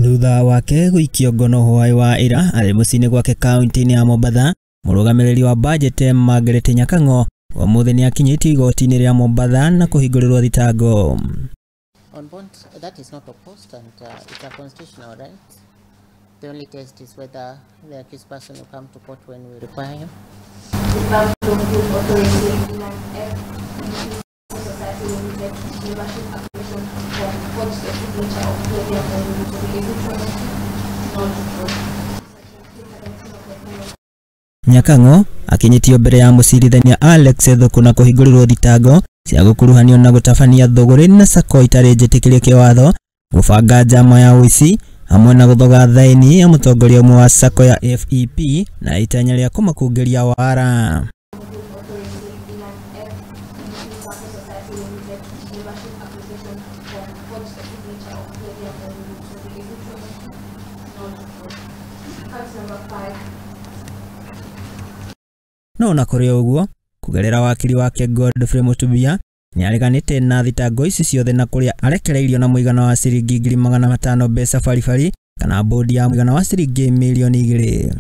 Thutha wake guikio ngono hwai wa ira ari mucii gwake kaunti-ini ya Mombasa, Murugamiriri wa budget Margaret Nyakang'o umuthi ni akinyitio igoti-ini ria Mombasa na kuhingurirwo thitango. On bond, that is not opposed and it's a constitutional right. The only test is whether the accused person will come to court when we require him. Nyakang'o akinyitio mbere ya mucirithania Alex thutha na kuhingurirwo thitango cia gukuruhanio na gutabania thuguri na sako itari njitikiriku kiwatho, gubanga njama ya uici hamwe na guthoga thaini ya mutongoria umwe wa sako ya FEP na itanya ria kumakungiria wara. No na kuri uguo kugerera wakili wake Mutubia ni areganite na thitango ici ciothe na kuria arekereirio na muigana wa ciringi igiri magana matano mbeca baribari kana mbondi ya muigana wa ciringi millioni igiri.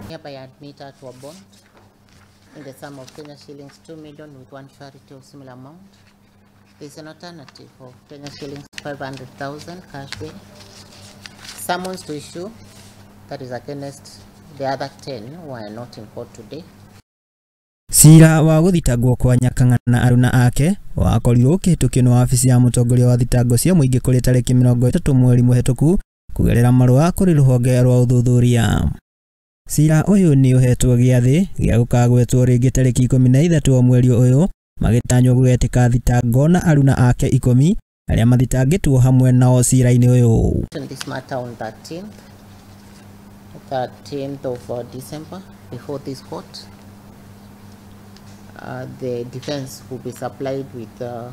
Hereby admit her to a bond in the sum of Kenya shillings 2 million with one surety of similar amount. There is an alternative of Kenya shillings 500,000 cash bail. Summons to issue, that is against the other 10 who are not in court today. Cira wa guthitangwo kwa Nyakang'o na aruna ake wakorirwo ukihitukio ni wabici ya mutongoria wa thitango cia muingi kuri tariki 30 mweri muhituku kugerera marua kuri ruhonge rwa uthuthuria. Cira uyu ni uhetwo giathi gia gukagwetwo ringi tariki 13 mweri uyu magitanywo gugetika thitango na aruna ake 10 aria mathitangitwo hamwe nao cira-ini uyu. This matter on 13th of December before this court. The defense will be supplied with of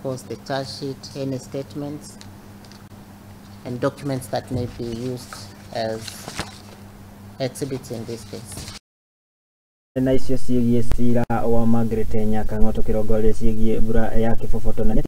course the charge sheet, any statements and documents that may be used as exhibits in this case. Na icio ciegie cira wa Margaret Nyakang'o tukirongorera ciegie mbura ya kiboboto na